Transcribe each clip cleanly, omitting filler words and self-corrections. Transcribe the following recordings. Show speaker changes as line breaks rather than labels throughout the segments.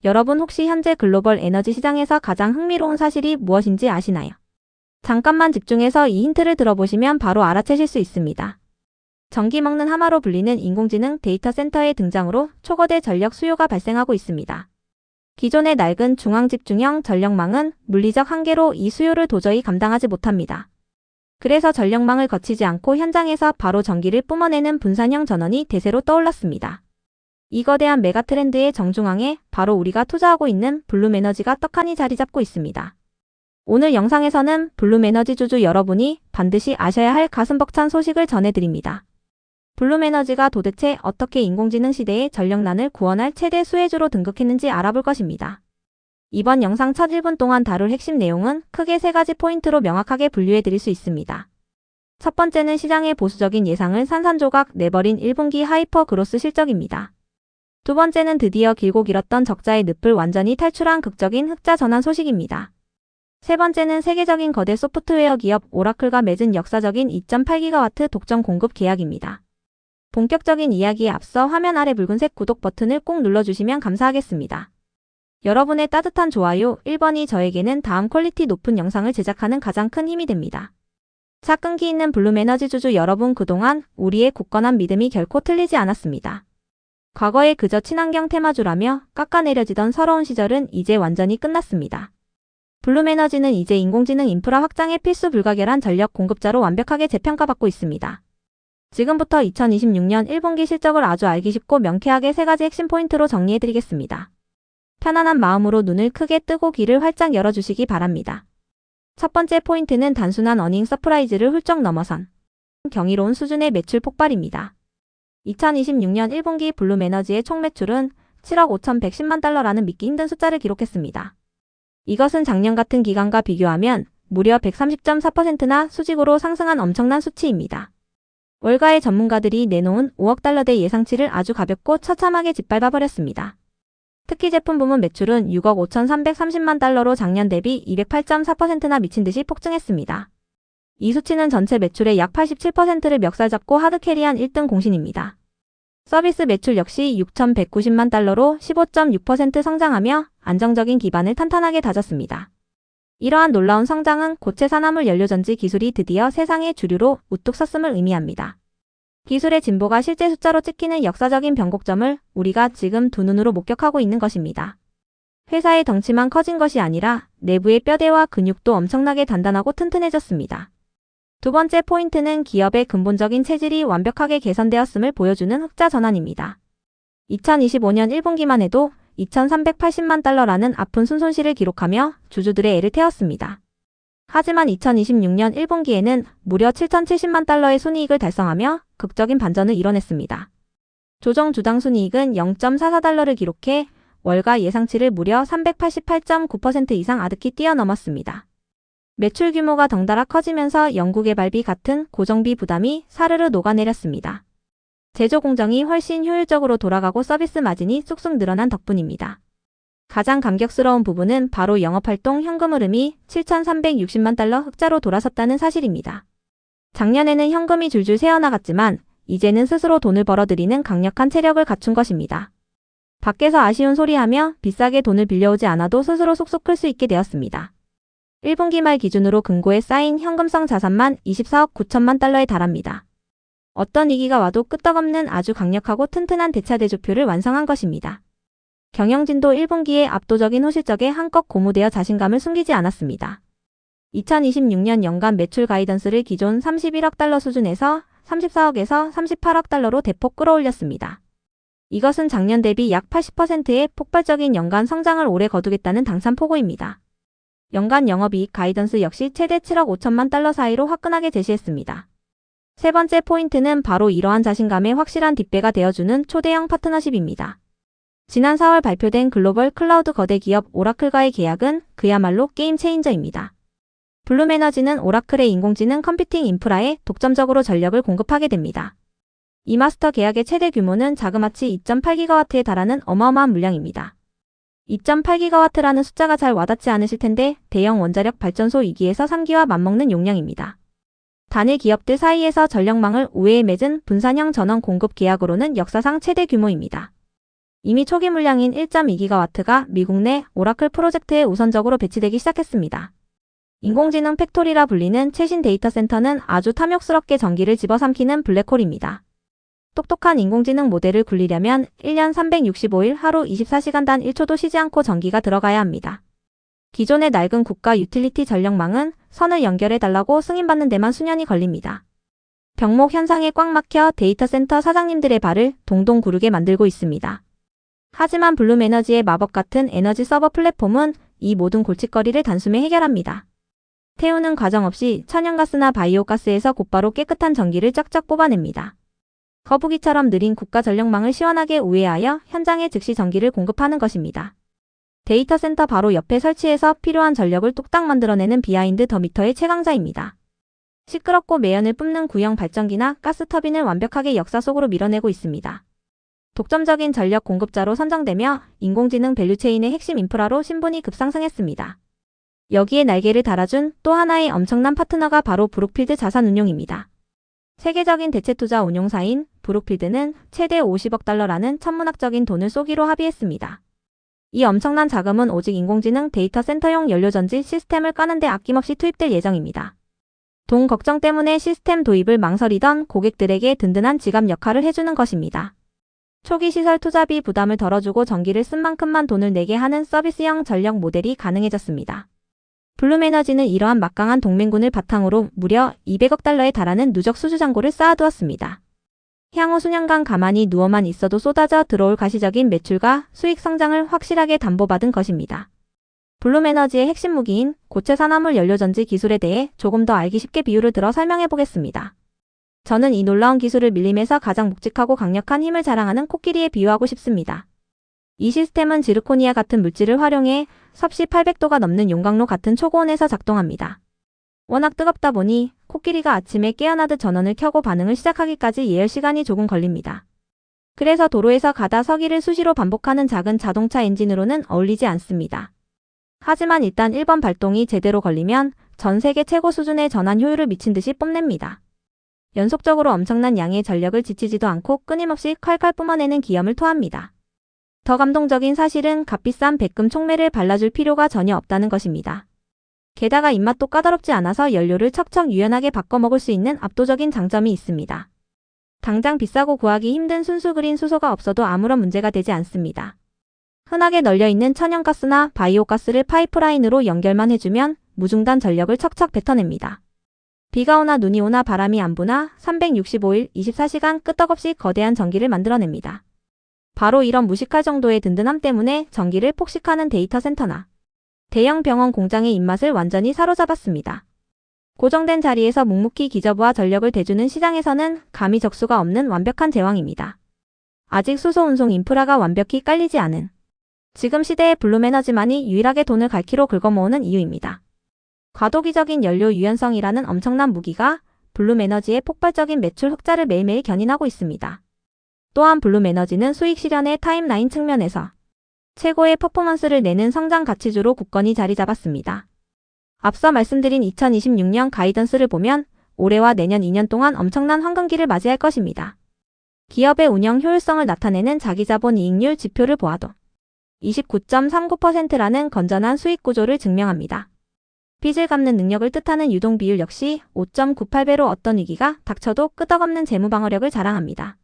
여러분 혹시 현재 글로벌 에너지 시장에서 가장 흥미로운 사실이 무엇인지 아시나요? 잠깐만 집중해서 이 힌트를 들어보시면 바로 알아채실 수 있습니다. 전기 먹는 하마로 불리는 인공지능 데이터 센터의 등장으로 초거대 전력 수요가 발생하고 있습니다. 기존의 낡은 중앙 집중형 전력망은 물리적 한계로 이 수요를 도저히 감당하지 못합니다. 그래서 전력망을 거치지 않고 현장에서 바로 전기를 뿜어내는 분산형 전원이 대세로 떠올랐습니다. 이 거대한 메가트렌드의 정중앙에 바로 우리가 투자하고 있는 블룸에너지가 떡하니 자리 잡고 있습니다. 오늘 영상에서는 블룸에너지 주주 여러분이 반드시 아셔야 할 가슴 벅찬 소식을 전해드립니다. 블룸에너지가 도대체 어떻게 인공지능 시대의 전력난을 구원할 최대 수혜주로 등극했는지 알아볼 것입니다. 이번 영상 첫 1분 동안 다룰 핵심 내용은 크게 3가지 포인트로 명확하게 분류해드릴 수 있습니다. 첫 번째는 시장의 보수적인 예상을 산산조각 내버린 1분기 하이퍼 그로스 실적입니다. 두 번째는 드디어 길고 길었던 적자의 늪을 완전히 탈출한 극적인 흑자 전환 소식입니다. 세 번째는 세계적인 거대 소프트웨어 기업 오라클과 맺은 역사적인 2.8기가와트 독점 공급 계약입니다. 본격적인 이야기에 앞서 화면 아래 붉은색 구독 버튼을 꼭 눌러주시면 감사하겠습니다. 여러분의 따뜻한 좋아요 1번이 저에게는 다음 퀄리티 높은 영상을 제작하는 가장 큰 힘이 됩니다. 자, 끈기 있는 블룸에너지 주주 여러분, 그동안 우리의 굳건한 믿음이 결코 틀리지 않았습니다. 과거에 그저 친환경 테마주라며 깎아내려지던 서러운 시절은 이제 완전히 끝났습니다. 블룸에너지는 이제 인공지능 인프라 확장의 필수 불가결한 전력 공급자로 완벽하게 재평가받고 있습니다. 지금부터 2026년 1분기 실적을 아주 알기 쉽고 명쾌하게 3가지 핵심 포인트로 정리해드리겠습니다. 편안한 마음으로 눈을 크게 뜨고 귀를 활짝 열어주시기 바랍니다. 첫 번째 포인트는 단순한 어닝 서프라이즈를 훌쩍 넘어선 경이로운 수준의 매출 폭발입니다. 2026년 1분기 블룸에너지의 총 매출은 7억 5,110만 달러라는 믿기 힘든 숫자를 기록했습니다. 이것은 작년 같은 기간과 비교하면 무려 130.4%나 수직으로 상승한 엄청난 수치입니다. 월가의 전문가들이 내놓은 5억 달러대 예상치를 아주 가볍고 처참하게 짓밟아버렸습니다. 특히 제품 부문 매출은 6억 5,330만 달러로 작년 대비 208.4%나 미친듯이 폭증했습니다. 이 수치는 전체 매출의 약 87%를 멱살 잡고 하드캐리한 1등 공신입니다. 서비스 매출 역시 6,190만 달러로 15.6% 성장하며 안정적인 기반을 탄탄하게 다졌습니다. 이러한 놀라운 성장은 고체 산화물 연료전지 기술이 드디어 세상의 주류로 우뚝 섰음을 의미합니다. 기술의 진보가 실제 숫자로 찍히는 역사적인 변곡점을 우리가 지금 두 눈으로 목격하고 있는 것입니다. 회사의 덩치만 커진 것이 아니라 내부의 뼈대와 근육도 엄청나게 단단하고 튼튼해졌습니다. 두 번째 포인트는 기업의 근본적인 체질이 완벽하게 개선되었음을 보여주는 흑자 전환입니다. 2025년 1분기만 해도 2,380만 달러라는 아픈 순손실을 기록하며 주주들의 애를 태웠습니다. 하지만 2026년 1분기에는 무려 7,070만 달러의 순이익을 달성하며 극적인 반전을 이뤄냈습니다. 조정 주당 순이익은 0.44달러를 기록해 월가 예상치를 무려 388.9% 이상 아득히 뛰어넘었습니다. 매출 규모가 덩달아 커지면서 연구개발비 같은 고정비 부담이 사르르 녹아내렸습니다. 제조 공정이 훨씬 효율적으로 돌아가고 서비스 마진이 쑥쑥 늘어난 덕분입니다. 가장 감격스러운 부분은 바로 영업활동 현금 흐름이 7,360만 달러 흑자로 돌아섰다는 사실입니다. 작년에는 현금이 줄줄 새어나갔지만 이제는 스스로 돈을 벌어들이는 강력한 체력을 갖춘 것입니다. 밖에서 아쉬운 소리하며 비싸게 돈을 빌려오지 않아도 스스로 쏙쏙 클 수 있게 되었습니다. 1분기 말 기준으로 금고에 쌓인 현금성 자산만 24억 9천만 달러에 달합니다. 어떤 위기가 와도 끄떡없는 아주 강력하고 튼튼한 대차대조표를 완성한 것입니다. 경영진도 1분기에 압도적인 호실적에 한껏 고무되어 자신감을 숨기지 않았습니다. 2026년 연간 매출 가이던스를 기존 31억 달러 수준에서 34억에서 38억 달러로 대폭 끌어올렸습니다. 이것은 작년 대비 약 80%의 폭발적인 연간 성장을 올해 거두겠다는 당찬포고입니다. 연간 영업이익 가이던스 역시 최대 7억 5천만 달러 사이로 화끈하게 제시했습니다. 세 번째 포인트는 바로 이러한 자신감의 확실한 뒷배가 되어주는 초대형 파트너십입니다. 지난 4월 발표된 글로벌 클라우드 거대 기업 오라클과의 계약은 그야말로 게임 체인저입니다. 블룸에너지는 오라클의 인공지능 컴퓨팅 인프라에 독점적으로 전력을 공급하게 됩니다. 이 마스터 계약의 최대 규모는 자그마치 2.8기가와트에 달하는 어마어마한 물량입니다. 2.8기가와트라는 숫자가 잘 와닿지 않으실 텐데 대형 원자력 발전소 2기에서 3기와 맞먹는 용량입니다. 단일 기업들 사이에서 전력망을 우회에 맺은 분산형 전원 공급 계약으로는 역사상 최대 규모입니다. 이미 초기 물량인 1.2GW가 미국 내 오라클 프로젝트에 우선적으로 배치되기 시작했습니다. 인공지능 팩토리라 불리는 최신 데이터 센터는 아주 탐욕스럽게 전기를 집어삼키는 블랙홀입니다. 똑똑한 인공지능 모델을 굴리려면 1년 365일 하루 24시간 단 1초도 쉬지 않고 전기가 들어가야 합니다. 기존의 낡은 국가 유틸리티 전력망은 선을 연결해달라고 승인받는 데만 수년이 걸립니다. 병목 현상에 꽉 막혀 데이터 센터 사장님들의 발을 동동 구르게 만들고 있습니다. 하지만 블룸에너지의 마법 같은 에너지 서버 플랫폼은 이 모든 골칫거리를 단숨에 해결합니다. 태우는 과정 없이 천연가스나 바이오가스에서 곧바로 깨끗한 전기를 쫙쫙 뽑아냅니다. 거북이처럼 느린 국가 전력망을 시원하게 우회하여 현장에 즉시 전기를 공급하는 것입니다. 데이터 센터 바로 옆에 설치해서 필요한 전력을 뚝딱 만들어내는 비하인드 더 미터의 최강자입니다. 시끄럽고 매연을 뿜는 구형 발전기나 가스터빈을 완벽하게 역사 속으로 밀어내고 있습니다. 독점적인 전력 공급자로 선정되며 인공지능 밸류체인의 핵심 인프라로 신분이 급상승했습니다. 여기에 날개를 달아준 또 하나의 엄청난 파트너가 바로 브룩필드 자산운용입니다. 세계적인 대체투자 운용사인 브룩필드는 최대 50억 달러라는 천문학적인 돈을 쏘기로 합의했습니다. 이 엄청난 자금은 오직 인공지능 데이터 센터용 연료전지 시스템을 까는 데 아낌없이 투입될 예정입니다. 돈 걱정 때문에 시스템 도입을 망설이던 고객들에게 든든한 지갑 역할을 해주는 것입니다. 초기 시설 투자비 부담을 덜어주고 전기를 쓴 만큼만 돈을 내게 하는 서비스형 전력 모델이 가능해졌습니다. 블룸에너지는 이러한 막강한 동맹군을 바탕으로 무려 200억 달러에 달하는 누적 수주 잔고를 쌓아두었습니다. 향후 수년간 가만히 누워만 있어도 쏟아져 들어올 가시적인 매출과 수익 성장을 확실하게 담보받은 것입니다. 블룸에너지의 핵심 무기인 고체 산화물 연료전지 기술에 대해 조금 더 알기 쉽게 비유를 들어 설명해 보겠습니다. 저는 이 놀라운 기술을 밀림에서 가장 묵직하고 강력한 힘을 자랑하는 코끼리에 비유하고 싶습니다. 이 시스템은 지르코니아 같은 물질을 활용해 섭씨 800도가 넘는 용광로 같은 초고온에서 작동합니다. 워낙 뜨겁다 보니 코끼리가 아침에 깨어나듯 전원을 켜고 반응을 시작하기까지 예열 시간이 조금 걸립니다. 그래서 도로에서 가다 서기를 수시로 반복하는 작은 자동차 엔진으로는 어울리지 않습니다. 하지만 일단 1번 발동이 제대로 걸리면 전 세계 최고 수준의 전환 효율을 미친 듯이 뽐냅니다. 연속적으로 엄청난 양의 전력을 지치지도 않고 끊임없이 콸콸 뿜어내는 기염을 토합니다. 더 감동적인 사실은 값비싼 백금 촉매를 발라줄 필요가 전혀 없다는 것입니다. 게다가 입맛도 까다롭지 않아서 연료를 척척 유연하게 바꿔 먹을 수 있는 압도적인 장점이 있습니다. 당장 비싸고 구하기 힘든 순수 그린 수소가 없어도 아무런 문제가 되지 않습니다. 흔하게 널려있는 천연가스나 바이오가스를 파이프라인으로 연결만 해주면 무중단 전력을 척척 뱉어냅니다. 비가 오나 눈이 오나 바람이 안 부나 365일 24시간 끄떡없이 거대한 전기를 만들어냅니다. 바로 이런 무식할 정도의 든든함 때문에 전기를 폭식하는 데이터 센터나 대형 병원 공장의 입맛을 완전히 사로잡았습니다. 고정된 자리에서 묵묵히 기저부하 전력을 대주는 시장에서는 감히 적수가 없는 완벽한 제왕입니다. 아직 수소 운송 인프라가 완벽히 깔리지 않은 지금 시대의 블룸에너지만이 유일하게 돈을 갈퀴로 긁어모으는 이유입니다. 과도기적인 연료 유연성이라는 엄청난 무기가 블룸에너지의 폭발적인 매출 흑자를 매일매일 견인하고 있습니다. 또한 블룸에너지는 수익 실현의 타임라인 측면에서 최고의 퍼포먼스를 내는 성장 가치주로 굳건히 자리 잡았습니다. 앞서 말씀드린 2026년 가이던스를 보면 올해와 내년 2년 동안 엄청난 황금기를 맞이할 것입니다. 기업의 운영 효율성을 나타내는 자기자본 이익률 지표를 보아도 29.39%라는 건전한 수익 구조를 증명합니다. 빚을 갚는 능력을 뜻하는 유동 비율 역시 5.98배로 어떤 위기가 닥쳐도 끄떡없는 재무 방어력을 자랑합니다.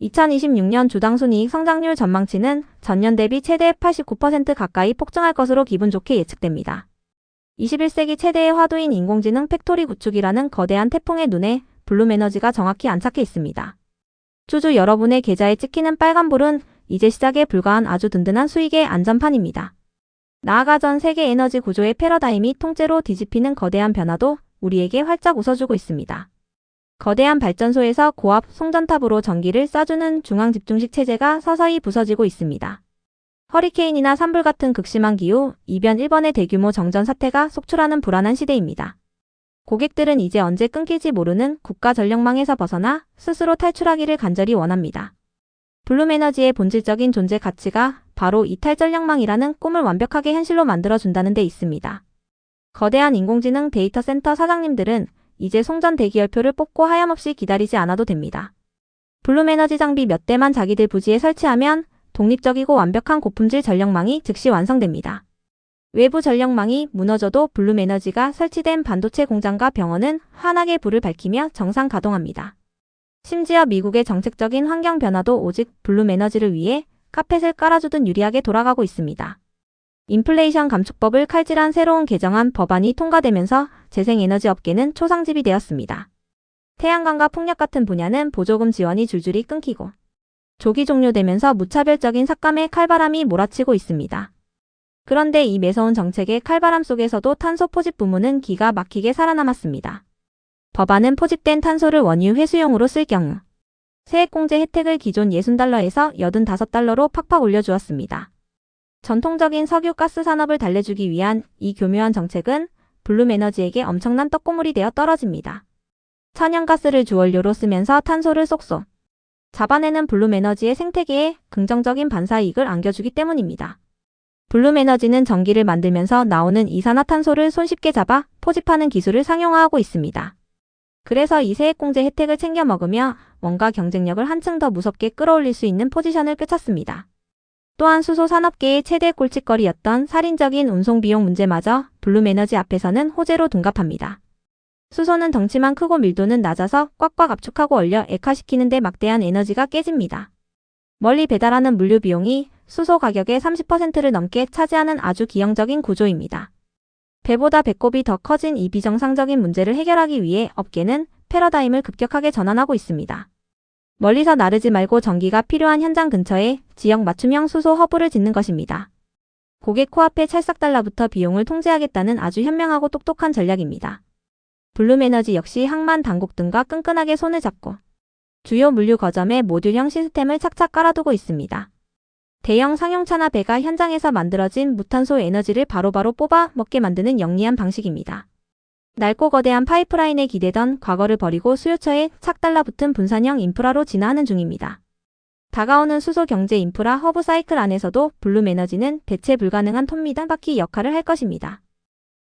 2026년 주당 순이익 성장률 전망치는 전년 대비 최대 89% 가까이 폭증할 것으로 기분 좋게 예측됩니다. 21세기 최대의 화두인 인공지능 팩토리 구축이라는 거대한 태풍의 눈에 블룸에너지가 정확히 안착해 있습니다. 주주 여러분의 계좌에 찍히는 빨간불은 이제 시작에 불과한 아주 든든한 수익의 안전판입니다. 나아가 전 세계 에너지 구조의 패러다임이 통째로 뒤집히는 거대한 변화도 우리에게 활짝 웃어주고 있습니다. 거대한 발전소에서 고압 송전탑으로 전기를 쏴주는 중앙집중식 체제가 서서히 부서지고 있습니다. 허리케인이나 산불 같은 극심한 기후, 이변 1번의 대규모 정전 사태가 속출하는 불안한 시대입니다. 고객들은 이제 언제 끊길지 모르는 국가 전력망에서 벗어나 스스로 탈출하기를 간절히 원합니다. 블룸에너지의 본질적인 존재 가치가 바로 이탈 전력망이라는 꿈을 완벽하게 현실로 만들어준다는 데 있습니다. 거대한 인공지능 데이터 센터 사장님들은 이제 송전 대기열표를 뽑고 하염없이 기다리지 않아도 됩니다. 블룸에너지 장비 몇 대만 자기들 부지에 설치하면 독립적이고 완벽한 고품질 전력망이 즉시 완성됩니다. 외부 전력망이 무너져도 블룸에너지가 설치된 반도체 공장과 병원은 환하게 불을 밝히며 정상 가동합니다. 심지어 미국의 정책적인 환경 변화도 오직 블룸에너지를 위해 카펫을 깔아주듯 유리하게 돌아가고 있습니다. 인플레이션 감축법을 칼질한 새로운 개정안 법안이 통과되면서 재생에너지 업계는 초상집이 되었습니다. 태양광과 풍력 같은 분야는 보조금 지원이 줄줄이 끊기고 조기 종료되면서 무차별적인 삭감의 칼바람이 몰아치고 있습니다. 그런데 이 매서운 정책의 칼바람 속에서도 탄소 포집 부문은 기가 막히게 살아남았습니다. 법안은 포집된 탄소를 원유 회수용으로 쓸 경우 세액공제 혜택을 기존 60달러에서 85달러로 팍팍 올려주었습니다. 전통적인 석유 가스 산업을 달래주기 위한 이 교묘한 정책은 블룸에너지에게 엄청난 떡고물이 되어 떨어집니다. 천연가스를 주원료로 쓰면서 탄소를 쏙쏙 잡아내는 블룸에너지의 생태계에 긍정적인 반사이익을 안겨주기 때문입니다. 블룸에너지는 전기를 만들면서 나오는 이산화탄소를 손쉽게 잡아 포집하는 기술을 상용화하고 있습니다. 그래서 이 세액공제 혜택을 챙겨 먹으며 원가 경쟁력을 한층 더 무섭게 끌어올릴 수 있는 포지션을 꿰찼습니다. 또한 수소 산업계의 최대 골칫거리였던 살인적인 운송 비용 문제마저 블룸에너지 앞에서는 호재로 둔갑합니다. 수소는 덩치만 크고 밀도는 낮아서 꽉꽉 압축하고 얼려 액화시키는데 막대한 에너지가 깨집니다. 멀리 배달하는 물류 비용이 수소 가격의 30%를 넘게 차지하는 아주 기형적인 구조입니다. 배보다 배꼽이 더 커진 이 비정상적인 문제를 해결하기 위해 업계는 패러다임을 급격하게 전환하고 있습니다. 멀리서 나르지 말고 전기가 필요한 현장 근처에 지역 맞춤형 수소 허브를 짓는 것입니다. 고객 코앞에 찰싹 달라붙어 비용을 통제하겠다는 아주 현명하고 똑똑한 전략입니다. 블룸에너지 역시 항만 당국 등과 끈끈하게 손을 잡고 주요 물류 거점에 모듈형 시스템을 착착 깔아두고 있습니다. 대형 상용차나 배가 현장에서 만들어진 무탄소 에너지를 바로바로 뽑아 먹게 만드는 영리한 방식입니다. 낡고 거대한 파이프라인에 기대던 과거를 버리고 수요처에 착 달라붙은 분산형 인프라로 진화하는 중입니다. 다가오는 수소 경제 인프라 허브 사이클 안에서도 블룸에너지는 대체 불가능한 톱니단 바퀴 역할을 할 것입니다.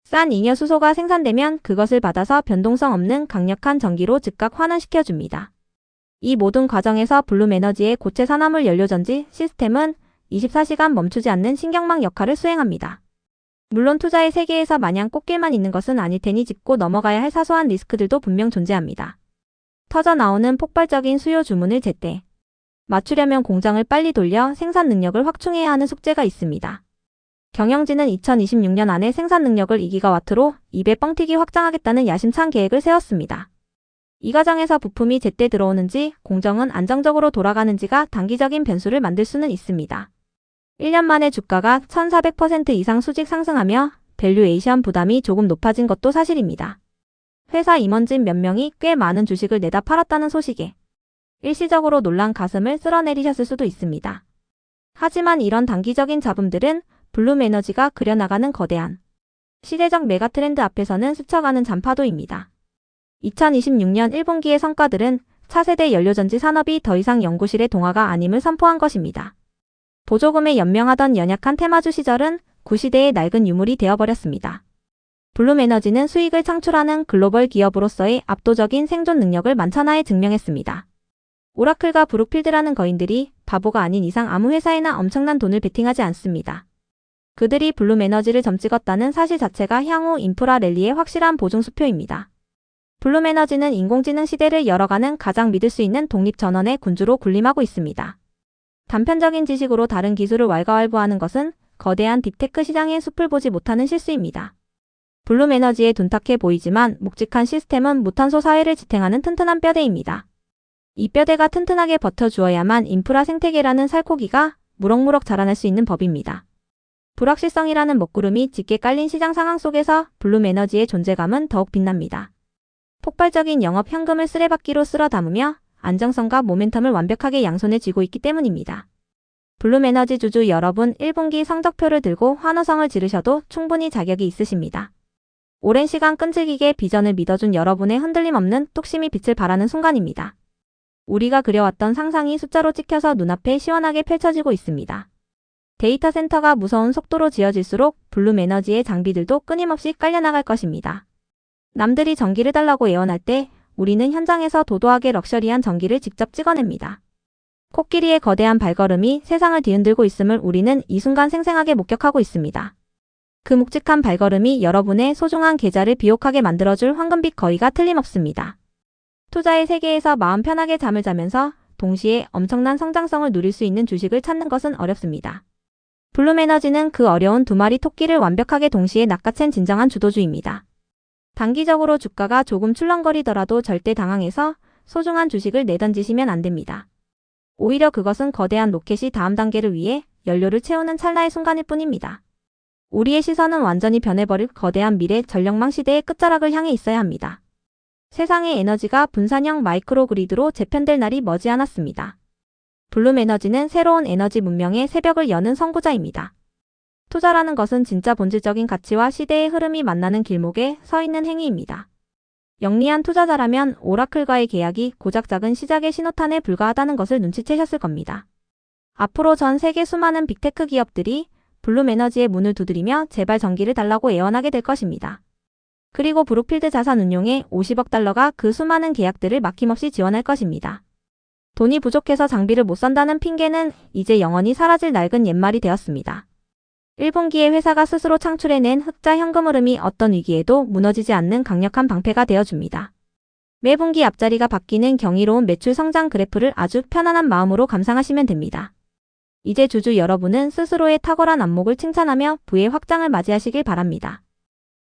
싼 잉여 수소가 생산되면 그것을 받아서 변동성 없는 강력한 전기로 즉각 환원시켜줍니다. 이 모든 과정에서 블룸에너지의 고체 산화물 연료전지 시스템은 24시간 멈추지 않는 신경망 역할을 수행합니다. 물론 투자의 세계에서 마냥 꽃길만 있는 것은 아닐 테니 짚고 넘어가야 할 사소한 리스크들도 분명 존재합니다. 터져 나오는 폭발적인 수요 주문을 제때 맞추려면 공장을 빨리 돌려 생산 능력을 확충해야 하는 숙제가 있습니다. 경영진은 2026년 안에 생산 능력을 2기가와트로 2배 뻥튀기 확장하겠다는 야심찬 계획을 세웠습니다. 이 과정에서 부품이 제때 들어오는지 공정은 안정적으로 돌아가는지가 단기적인 변수를 만들 수는 있습니다. 1년 만에 주가가 1400% 이상 수직 상승하며 밸류에이션 부담이 조금 높아진 것도 사실입니다. 회사 임원진 몇 명이 꽤 많은 주식을 내다 팔았다는 소식에 일시적으로 놀란 가슴을 쓸어내리셨을 수도 있습니다. 하지만 이런 단기적인 잡음들은 블룸에너지가 그려나가는 거대한 시대적 메가트렌드 앞에서는 스쳐가는 잔파도입니다. 2026년 1분기의 성과들은 차세대 연료전지 산업이 더 이상 연구실의 동화가 아님을 선포한 것입니다. 보조금에 연명하던 연약한 테마주 시절은 구시대의 낡은 유물이 되어버렸습니다. 블룸에너지는 수익을 창출하는 글로벌 기업으로서의 압도적인 생존 능력을 만천하에 증명했습니다. 오라클과 브룩필드라는 거인들이 바보가 아닌 이상 아무 회사에나 엄청난 돈을 베팅하지 않습니다. 그들이 블룸에너지를 점찍었다는 사실 자체가 향후 인프라 랠리의 확실한 보증수표입니다. 블룸에너지는 인공지능 시대를 열어가는 가장 믿을 수 있는 독립전원의 군주로 군림하고 있습니다. 단편적인 지식으로 다른 기술을 왈가왈부하는 것은 거대한 딥테크 시장의 숲을 보지 못하는 실수입니다. 블룸에너지에 둔탁해 보이지만 묵직한 시스템은 무탄소 사회를 지탱하는 튼튼한 뼈대입니다. 이 뼈대가 튼튼하게 버텨주어야만 인프라 생태계라는 살코기가 무럭무럭 자라날 수 있는 법입니다. 불확실성이라는 먹구름이 짙게 깔린 시장 상황 속에서 블룸에너지의 존재감은 더욱 빛납니다. 폭발적인 영업 현금을 쓰레받기로 쓸어 담으며 안정성과 모멘텀을 완벽하게 양손에 쥐고 있기 때문입니다. 블룸에너지 주주 여러분 1분기 성적표를 들고 환호성을 지르셔도 충분히 자격이 있으십니다. 오랜 시간 끈질기게 비전을 믿어준 여러분의 흔들림 없는 뚝심이 빛을 발하는 순간입니다. 우리가 그려왔던 상상이 숫자로 찍혀서 눈앞에 시원하게 펼쳐지고 있습니다. 데이터 센터가 무서운 속도로 지어질수록 블룸에너지의 장비들도 끊임없이 깔려나갈 것입니다. 남들이 전기를 달라고 애원할 때 우리는 현장에서 도도하게 럭셔리한 전기를 직접 찍어냅니다. 코끼리의 거대한 발걸음이 세상을 뒤흔들고 있음을 우리는 이 순간 생생하게 목격하고 있습니다. 그 묵직한 발걸음이 여러분의 소중한 계좌를 비옥하게 만들어줄 황금빛 거위가 틀림없습니다. 투자의 세계에서 마음 편하게 잠을 자면서 동시에 엄청난 성장성을 누릴 수 있는 주식을 찾는 것은 어렵습니다. 블룸에너지는 그 어려운 두 마리 토끼를 완벽하게 동시에 낚아챈 진정한 주도주입니다. 단기적으로 주가가 조금 출렁거리더라도 절대 당황해서 소중한 주식을 내던지시면 안 됩니다. 오히려 그것은 거대한 로켓이 다음 단계를 위해 연료를 채우는 찰나의 순간일 뿐입니다. 우리의 시선은 완전히 변해버릴 거대한 미래 전력망 시대의 끝자락을 향해 있어야 합니다. 세상의 에너지가 분산형 마이크로그리드로 재편될 날이 머지않았습니다. 블룸에너지는 새로운 에너지 문명의 새벽을 여는 선구자입니다. 투자라는 것은 진짜 본질적인 가치와 시대의 흐름이 만나는 길목에 서 있는 행위입니다. 영리한 투자자라면 오라클과의 계약이 고작 작은 시작의 신호탄에 불과하다는 것을 눈치채셨을 겁니다. 앞으로 전 세계 수많은 빅테크 기업들이 블룸에너지의 문을 두드리며 제발 전기를 달라고 애원하게 될 것입니다. 그리고 브룩필드 자산운용에 50억 달러가 그 수많은 계약들을 막힘없이 지원할 것입니다. 돈이 부족해서 장비를 못 산다는 핑계는 이제 영원히 사라질 낡은 옛말이 되었습니다. 1분기에 회사가 스스로 창출해낸 흑자 현금 흐름이 어떤 위기에도 무너지지 않는 강력한 방패가 되어줍니다. 매분기 앞자리가 바뀌는 경이로운 매출 성장 그래프를 아주 편안한 마음으로 감상하시면 됩니다. 이제 주주 여러분은 스스로의 탁월한 안목을 칭찬하며 부의 확장을 맞이하시길 바랍니다.